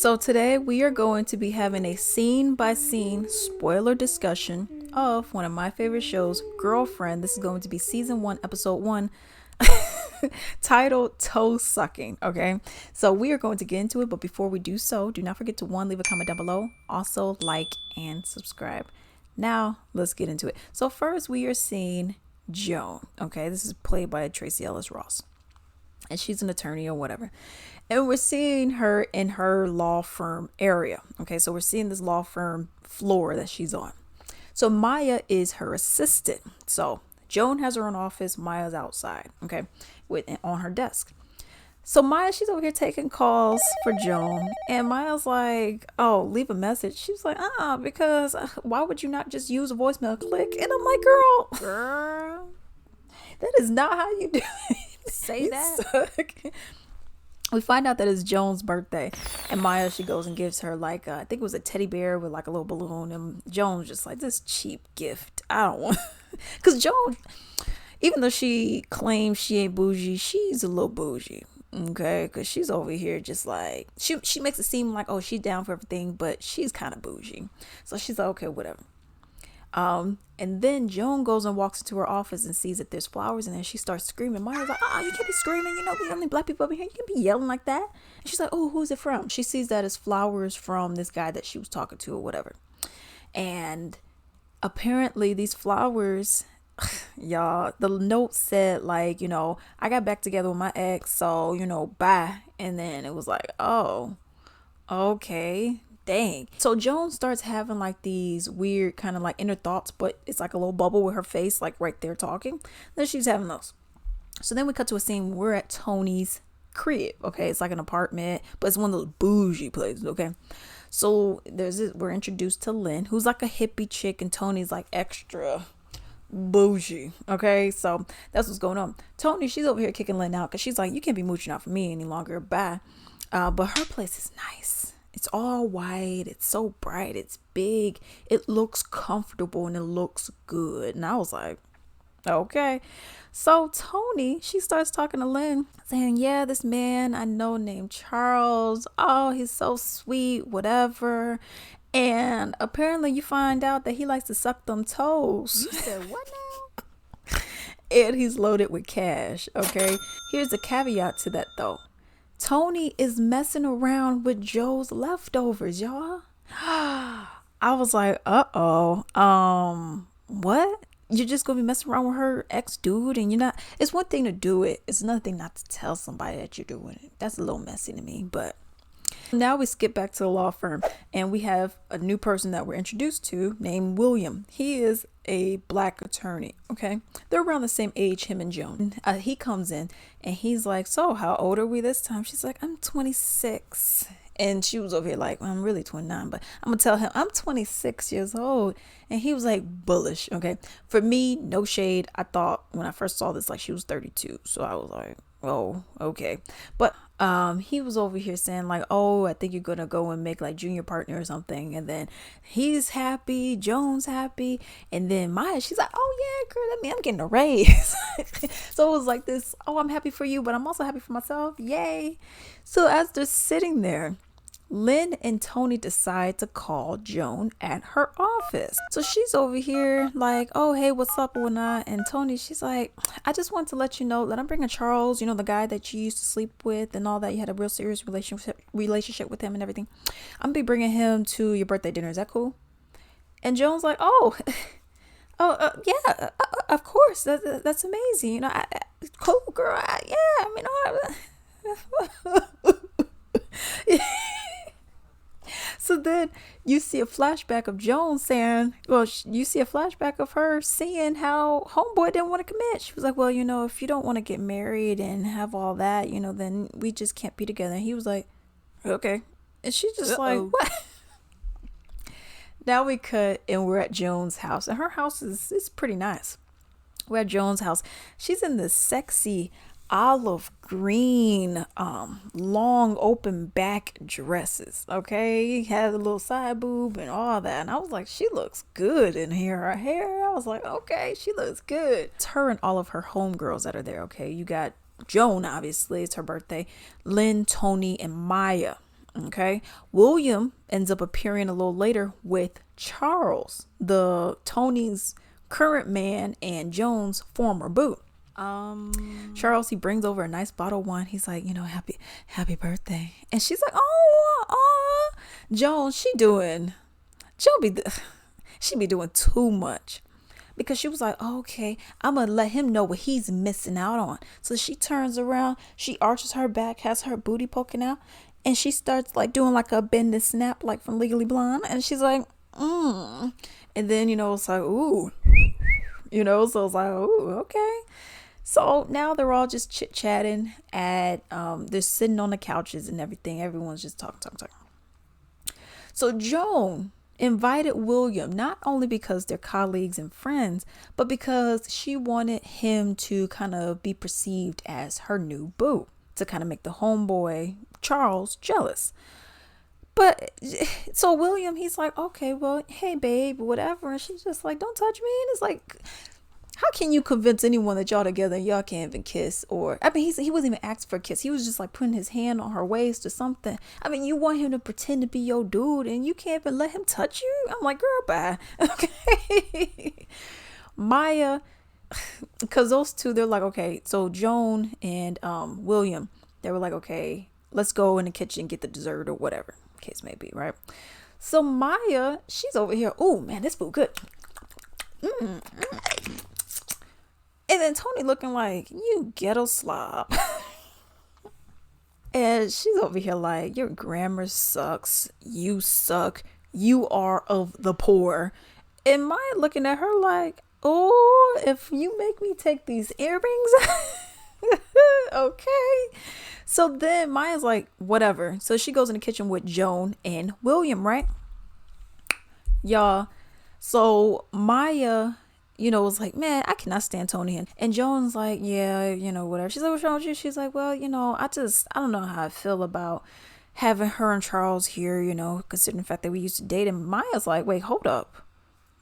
So today we are going to be having a scene by scene spoiler discussion of one of my favorite shows, Girlfriend. This is going to be season 1, episode 1, titled Toe Sucking. Okay, so we are going to get into it, but before we do so, do not forget to leave a comment down below, also like and subscribe. Now let's get into it. So first we are seeing Joan. Okay, this is played by Tracee Ellis Ross, and she's an attorney or whatever. And we're seeing her in her law firm area. Okay, so we're seeing this law firm floor that she's on. So Maya is her assistant. So Joan has her own office. Maya's outside, okay, on her desk. So Maya, she's over here taking calls for Joan. And Maya's like, oh, leave a message. She's like, because why would you not just use a voicemail? Click. And I'm like, girl, that is not how you do it. Say that. Suck. We find out that it's Joan's birthday, and Maya, she goes and gives her like I think it was a teddy bear with like a little balloon, and Joan's just like, this cheap gift, I don't want, because Joan, even though she claims she ain't bougie, she's a little bougie, okay, because she's over here just like she makes it seem like, oh, she's down for everything, but she's kind of bougie, so she's like, okay, whatever. And then Joan goes and walks into her office and sees that there's flowers in there. She starts screaming. Maya's like, you can't be screaming. You know, we only black people over here. You can't be yelling like that. And she's like, oh, who's it from? She sees that it's flowers from this guy that she was talking to or whatever. And apparently these flowers, y'all, the note said like, you know, I got back together with my ex, so, you know, bye. And then it was like, oh, okay. Dang. So Joan starts having like these weird kind of like inner thoughts, but it's like a little bubble with her face like right there talking. Then she's having those. So then we cut to a scene. We're at Toni's crib. Okay, it's like an apartment, but it's one of those bougie places. Okay, so we're introduced to Lynn, who's like a hippie chick, and Toni's like extra bougie. Okay, so that's what's going on. Toni, she's over here kicking Lynn out because she's like, you can't be mooching out for me any longer. Bye. But her place is nice. It's all white. It's so bright. It's big. It looks comfortable and it looks good. And I was like, okay. So Toni, she starts talking to Lynn, saying, yeah, this man I know named Charles. Oh, he's so sweet, whatever. And apparently you find out that he likes to suck them toes. You said what now? And he's loaded with cash. Okay. Here's a caveat to that though. Toni is messing around with Joe's leftovers, y'all. I was like, what? You're just gonna be messing around with her ex-dude and you're not. It's one thing to do it. It's another thing not to tell somebody that you're doing it. That's a little messy to me, but now we skip back to the law firm and we have a new person that we're introduced to named William. He is a black attorney. Okay, they're around the same age, him and Joan. He comes in and he's like, so how old are we this time? She's like, I'm 26. And she was over here like, well, I'm really 29, but I'm gonna tell him I'm 26 years old. And he was like bullish. Okay, for me, no shade, I thought when I first saw this like she was 32, so I was like, oh, okay. But he was over here saying like, oh, I think you're gonna go and make like junior partner or something. And then he's happy, Joan's happy, and then Maya, she's like, oh yeah, girl, that means I'm getting a raise. So it was like this, oh, I'm happy for you, but I'm also happy for myself, yay. So as they're sitting there, Lynn and Toni decide to call Joan at her office. So she's over here like, oh, hey, what's up or whatnot? And Toni, she's like, I just want to let you know that I'm bringing Charles, you know, the guy that you used to sleep with and all that. You had a real serious relationship with him and everything. I'm going to be bringing him to your birthday dinner. Is that cool? And Joan's like, oh, yeah, of course. That's amazing. You know, cool, girl. So then you see a flashback of Joan saying, you see a flashback of her seeing how homeboy didn't want to commit. She was like, well, you know, if you don't want to get married and have all that, you know, then we just can't be together. And he was like, okay. And she's just like, what? Now we cut and we're at Joan's house. And her house is pretty nice. We're at Joan's house. She's in this sexy olive green long open back dresses. Okay, has a little side boob and all that, and I was like, she looks good in here. Her hair, I was like, okay, she looks good. It's her and all of her homegirls that are there. Okay, you got Joan, obviously, it's her birthday, Lynn, Toni, and Maya. Okay. William ends up appearing a little later with Charles, the Tony's current man and Joan's former boo. Charles, he brings over a nice bottle of wine. He's like, happy birthday. And she's like, oh, Joan, she be doing too much. Because she was like, okay, I'm going to let him know what he's missing out on. So she turns around, she arches her back, has her booty poking out, and she starts like doing like a bend and snap like from Legally Blonde. And she's like, And then, it's like, ooh, so it's like, ooh, okay. So now they're all just chit-chatting they're sitting on the couches and everything. Everyone's just talking. So Joan invited William not only because they're colleagues and friends, but because she wanted him to kind of be perceived as her new boo, to kind of make the homeboy Charles jealous. But so William, he's like, okay, well, hey babe, whatever. And she's just like, don't touch me. And it's like, how can you convince anyone that y'all together and y'all can't even kiss? Or, he wasn't even asking for a kiss. He was just like putting his hand on her waist or something. You want him to pretend to be your dude and you can't even let him touch you? I'm like, girl, bye. Okay. Maya, because those two, they're like, okay. So Joan and William, they were like, okay, let's go in the kitchen, get the dessert or whatever case may be, right? So Maya, she's over here. Oh man, this food good. And then Toni looking like, you ghetto slob. And she's over here like, your grammar sucks. You suck. You are of the poor. And Maya looking at her like, oh, if you make me take these earrings. Okay. So then Maya's like, whatever. So she goes in the kitchen with Joan and William, right? Y'all. So Maya, was like, man, I cannot stand Toni. And Joan's like, yeah, whatever. She's like, what's wrong with you? She's like, well, I don't know how I feel about having her and Charles here, considering the fact that we used to date. And Maya's like, wait, hold up.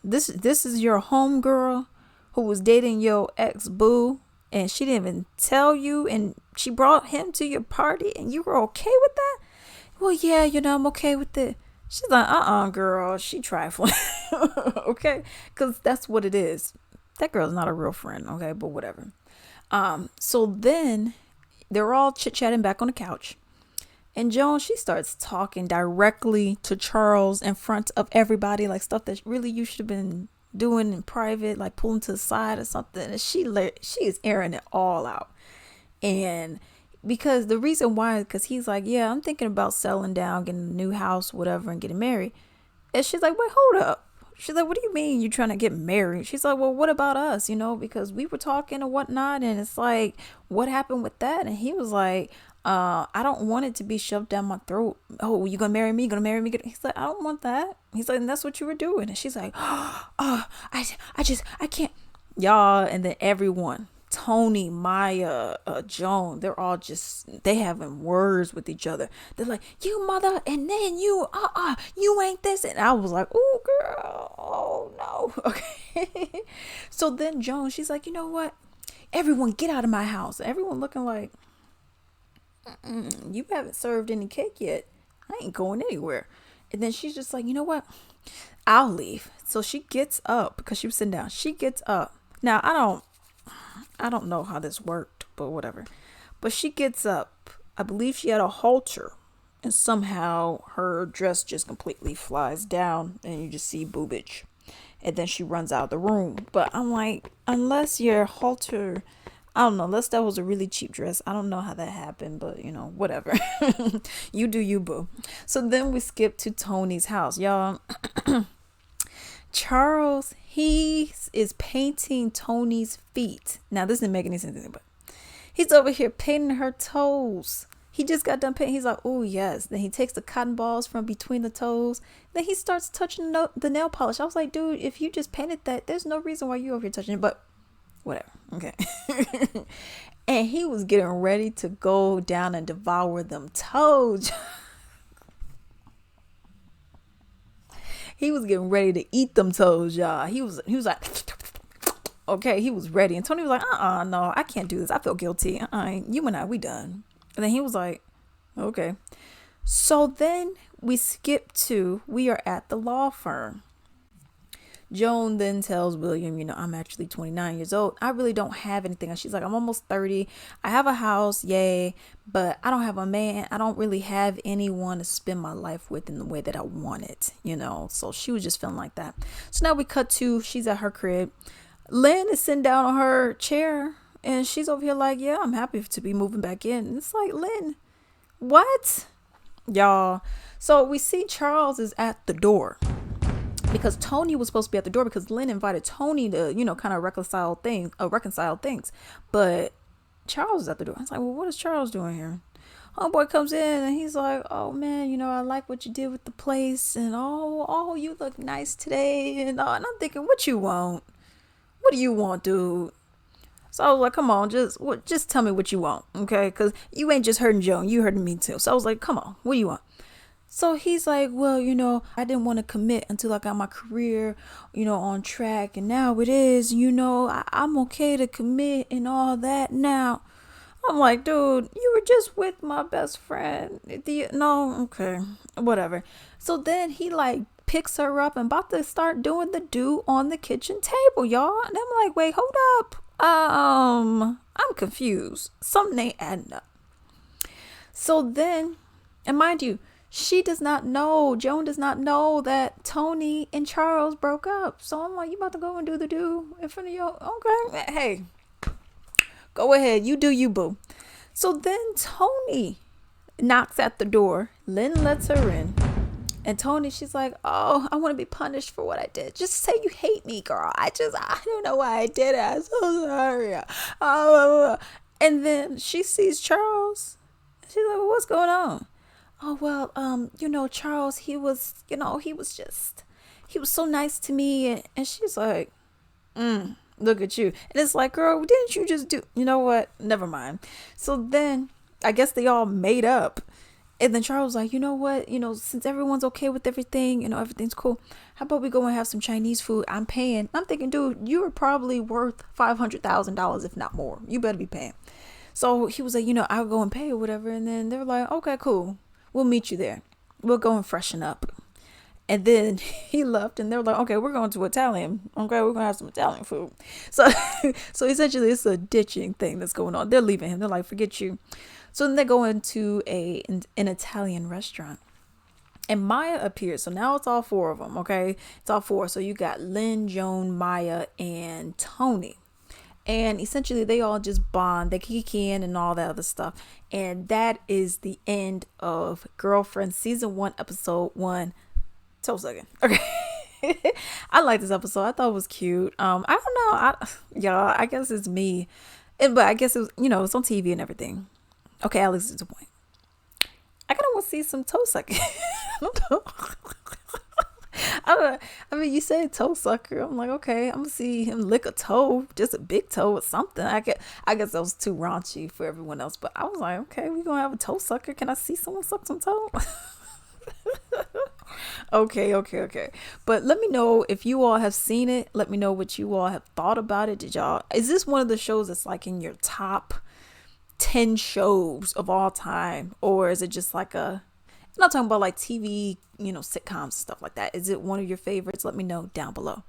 This is your homegirl who was dating your ex-boo, and she didn't even tell you, and she brought him to your party, and you were okay with that? Well, yeah, I'm okay with it. She's like, girl, she trifling. Okay? Because that's what it is. That girl's not a real friend, okay? But whatever. So then they're all chit-chatting back on the couch. And Joan, she starts talking directly to Charles in front of everybody, like stuff that really you should have been doing in private, like pulling to the side or something. And she is airing it all out. And because the reason why is because he's like, yeah, I'm thinking about settling down, getting a new house, whatever, and getting married. And she's like, wait, hold up. She's like, what do you mean you're trying to get married? She's like, well, what about us? Because we were talking and whatnot. And it's like, what happened with that? And he was like, I don't want it to be shoved down my throat. Oh, you gonna marry me? Gonna marry me? He's like, I don't want that. He's like, and that's what you were doing. And she's like, I can't. Y'all, and then everyone, Toni, Maya, Joan, they're all they having words with each other. They're like, you mother, and then you ain't this. And I was like, oh girl, oh no. Okay. So then Joan, she's like, you know what? Everyone get out of my house. Everyone looking like, you haven't served any cake yet. I ain't going anywhere. And then she's just like, you know what? I'll leave. So she gets up because she was sitting down. She gets up. Now, I don't know how this worked, but whatever. But she gets up. I believe she had a halter. And somehow her dress just completely flies down and you just see boobage. And then she runs out of the room. But I'm like, unless your halter, I don't know, unless that was a really cheap dress. I don't know how that happened, but whatever. You do you, boo. So then we skip to Toni's house. Y'all, Charles, he is painting Toni's feet. Now, this didn't make any sense, but he's over here painting her toes. He just got done painting. He's like, oh, yes. Then he takes the cotton balls from between the toes. Then he starts touching the nail polish. I was like, dude, if you just painted that, there's no reason why you over here touching it. But whatever. Okay. And he was getting ready to go down and devour them toes. He was getting ready to eat them toes, y'all. He was like, okay, he was ready. And Toni was like, no, I can't do this. I feel guilty. You and I, we done. And then he was like, okay. So then we are at the law firm. Joan then tells William, I'm actually 29 years old. I really don't have anything. And she's like, I'm almost 30. I have a house, yay, but I don't have a man. I don't really have anyone to spend my life with in the way that I want it, So she was just feeling like that. So now we cut to, she's at her crib. Lynn is sitting down on her chair and she's over here like, yeah, I'm happy to be moving back in. And it's like, Lynn, what? Y'all. So we see Charles is at the door. Because Toni was supposed to be at the door because Lynn invited Toni to, kind of reconcile things. But Charles is at the door. I was like, well, what is Charles doing here? Homeboy comes in and he's like, oh man, I like what you did with the place, and oh, you look nice today, and I'm thinking, what you want? What do you want, dude? So I was like, come on, just tell me what you want, okay? Because you ain't just hurting Joan, you hurting me too. So I was like, come on, what do you want? So he's like, well, I didn't want to commit until I got my career, on track. And now it is, I'm okay to commit and all that now. I'm like, dude, you were just with my best friend. No, okay, whatever. So then he picks her up and about to start doing the do on the kitchen table, y'all. And I'm like, wait, hold up. I'm confused. Something ain't adding up. So then, and mind you, Joan does not know that Toni and Charles broke up. So I'm like, you about to go and do the do in front of your, okay, hey, go ahead, you do you, boo. So then Toni knocks at the door. Lynn lets her in. And Toni, she's like, oh, I want to be punished for what I did. Just say you hate me, girl. I don't know why I did it. I'm so sorry. And then she sees Charles. She's like, well, what's going on? Oh, well, Charles, he was so nice to me. And she's like, look at you. And it's like, girl, didn't you just do, you know what? Never mind. So then I guess they all made up. And then Charles was like, you know what? Since everyone's okay with everything, everything's cool. How about we go and have some Chinese food? I'm paying. I'm thinking, dude, you are probably worth $500,000, if not more. You better be paying. So he was like, I'll go and pay or whatever. And then they were like, okay, cool. We'll meet you there. We'll go and freshen up. And then he left and they were like, okay, we're going to Italian. Okay, we're going to have some Italian food. So essentially it's a ditching thing that's going on. They're leaving him. They're like, forget you. So then they go into an Italian restaurant. And Maya appears. So now it's all four of them, okay? It's all four. So you got Lynn, Joan, Maya, and Toni. And essentially they all just bond. They kick in and all that other stuff. And that is the end of Girlfriend Season 1, Episode 1. So second. Okay. I like this episode. I thought it was cute. I don't know. I guess it's me. But I guess it was, it's on TV and everything. Okay, Alex is the point. I kind of want to see some toe sucking. I don't know. I mean, you said toe sucker. I'm like, okay, I'm gonna see him lick a toe, just a big toe or something. I guess that was too raunchy for everyone else, but I was like, okay, we're gonna have a toe sucker. Can I see someone suck some toe? Okay. But let me know if you all have seen it. Let me know what you all have thought about it. Is this one of the shows that's like in your top 10 shows of all time, or is it just like I'm not talking about like TV, sitcoms, stuff like that. Is it one of your favorites? Let me know down below.